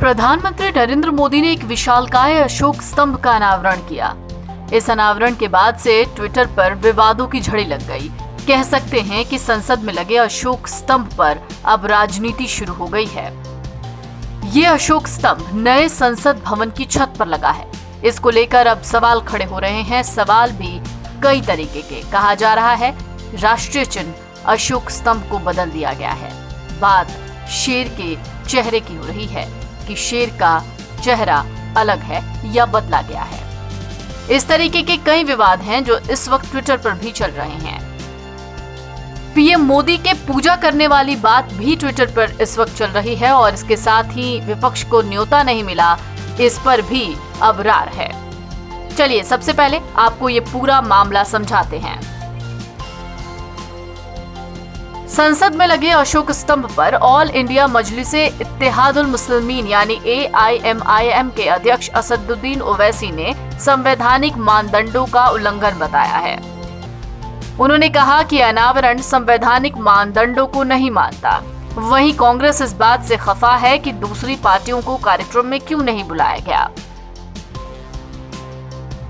प्रधानमंत्री नरेंद्र मोदी ने एक विशालकाय अशोक स्तंभ का अनावरण किया। इस अनावरण के बाद से ट्विटर पर विवादों की झड़ी लग गई। कह सकते हैं कि संसद में लगे अशोक स्तंभ पर अब राजनीति शुरू हो गई है। ये अशोक स्तंभ नए संसद भवन की छत पर लगा है। इसको लेकर अब सवाल खड़े हो रहे हैं। सवाल भी कई तरीके के। कहा जा रहा है राष्ट्रीय चिन्ह अशोक स्तंभ को बदल दिया गया है। बात शेर के चेहरे की हो रही है कि शेर का चेहरा अलग है या बदला गया है। इस तरीके के कई विवाद हैं जो इस वक्त ट्विटर पर भी चल रहे हैं। पीएम मोदी के पूजा करने वाली बात भी ट्विटर पर इस वक्त चल रही है और इसके साथ ही विपक्ष को न्योता नहीं मिला, इस पर भी अब रार है। चलिए सबसे पहले आपको ये पूरा मामला समझाते हैं। संसद में लगे अशोक स्तंभ पर ऑल इंडिया मजलिसे इत्तेहादुल मुस्लिमीन यानी AIMIM के अध्यक्ष असदुद्दीन ओवैसी ने संवैधानिक मानदंडों का उल्लंघन बताया है। उन्होंने कहा कि अनावरण संवैधानिक मानदंडों को नहीं मानता। वहीं कांग्रेस इस बात से खफा है कि दूसरी पार्टियों को कार्यक्रम में क्यों नहीं बुलाया गया।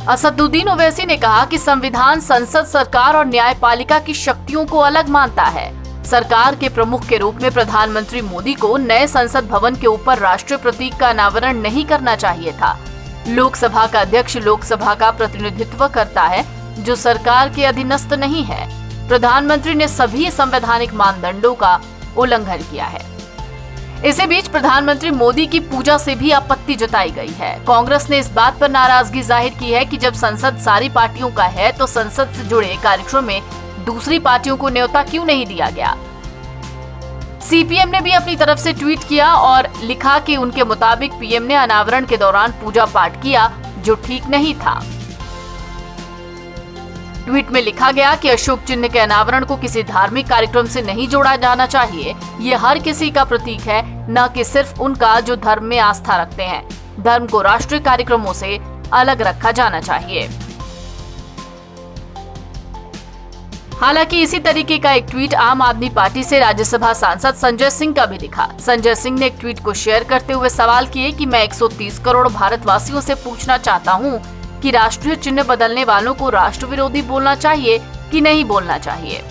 असदुद्दीन ओवैसी ने कहा कि संविधान संसद, सरकार और न्यायपालिका की शक्तियों को अलग मानता है। सरकार के प्रमुख के रूप में प्रधानमंत्री मोदी को नए संसद भवन के ऊपर राष्ट्रीय प्रतीक का अनावरण नहीं करना चाहिए था। लोकसभा का अध्यक्ष लोकसभा का प्रतिनिधित्व करता है जो सरकार के अधीनस्थ नहीं है। प्रधानमंत्री ने सभी संवैधानिक मानदंडों का उल्लंघन किया है। इसी बीच प्रधानमंत्री मोदी की पूजा से भी आपत्ति जताई गई है। कांग्रेस ने इस बात पर नाराजगी जाहिर की है कि जब संसद सारी पार्टियों का है तो संसद से जुड़े कार्यक्रम में दूसरी पार्टियों को न्योता क्यों नहीं दिया गया। सीपीएम ने भी अपनी तरफ से ट्वीट किया और लिखा कि उनके मुताबिक पीएम ने अनावरण के दौरान पूजा पाठ किया जो ठीक नहीं था। ट्वीट में लिखा गया कि अशोक चिन्ह के अनावरण को किसी धार्मिक कार्यक्रम से नहीं जोड़ा जाना चाहिए। ये हर किसी का प्रतीक है, न कि सिर्फ उनका जो धर्म में आस्था रखते हैं। धर्म को राष्ट्रीय कार्यक्रमों से अलग रखा जाना चाहिए। हालांकि इसी तरीके का एक ट्वीट आम आदमी पार्टी से राज्यसभा सांसद संजय सिंह का भी दिखा। संजय सिंह ने एक ट्वीट को शेयर करते हुए सवाल किए कि मैं 130 करोड़ भारतवासियों से पूछना चाहता हूं कि राष्ट्रीय चिन्ह बदलने वालों को राष्ट्र विरोधी बोलना चाहिए कि नहीं बोलना चाहिए।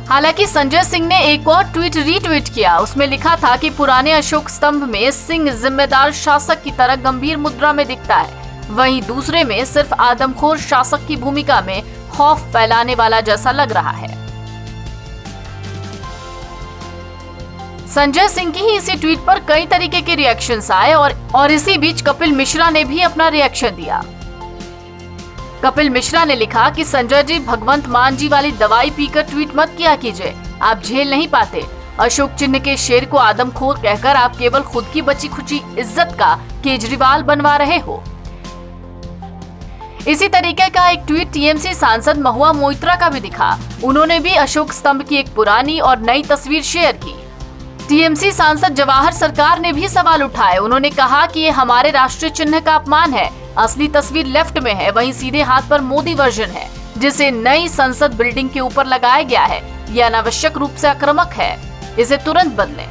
हालांकि संजय सिंह ने एक और ट्वीट रीट्वीट किया। उसमें लिखा था कि पुराने अशोक स्तंभ में सिंह जिम्मेदार शासक की तरह गंभीर मुद्रा में दिखता है, वहीं दूसरे में सिर्फ आदमखोर शासक की भूमिका में खौफ फैलाने वाला जैसा लग रहा है। संजय सिंह की ही इसी ट्वीट पर कई तरीके के रिएक्शंस आए और इसी बीच कपिल मिश्रा ने भी अपना रिएक्शन दिया। कपिल मिश्रा ने लिखा कि संजय जी, भगवंत मान जी वाली दवाई पीकर ट्वीट मत किया कीजिए, आप झेल नहीं पाते। अशोक चिन्ह के शेर को आदमखोर कहकर आप केवल खुद की बची खुची इज्जत का केजरीवाल बनवा रहे हो। इसी तरीके का एक ट्वीट टीएमसी सांसद महुआ मोइत्रा का भी दिखा। उन्होंने भी अशोक स्तंभ की एक पुरानी और नई तस्वीर शेयर की। टीएमसी सांसद जवाहर सरकार ने भी सवाल उठाए। उन्होंने कहा कि ये हमारे राष्ट्रीय चिन्ह का अपमान है। असली तस्वीर लेफ्ट में है, वहीं सीधे हाथ पर मोदी वर्जन है जिसे नई संसद बिल्डिंग के ऊपर लगाया गया है। यह अनावश्यक रूप से आक्रामक है, इसे तुरंत बदलें।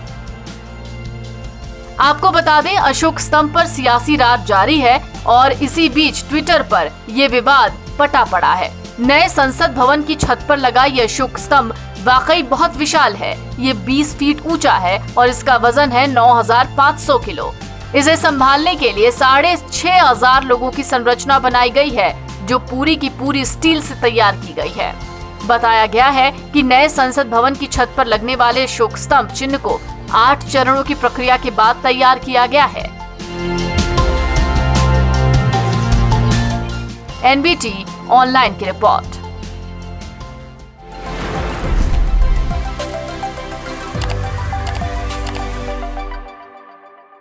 आपको बता दें अशोक स्तंभ पर सियासी राज जारी है और इसी बीच ट्विटर पर यह विवाद पटा पड़ा है। नए संसद भवन की छत पर लगा ये अशोक स्तंभ वाकई बहुत विशाल है। ये 20 फीट ऊंचा है और इसका वजन है 9500 किलो। इसे संभालने के लिए 6500 लोगों की संरचना बनाई गई है जो पूरी की पूरी स्टील से तैयार की गई है। बताया गया है कि नए संसद भवन की छत पर लगने वाले अशोक स्तंभ चिन्ह को 8 चरणों की प्रक्रिया के बाद तैयार किया गया है। NBT ऑनलाइन की रिपोर्ट।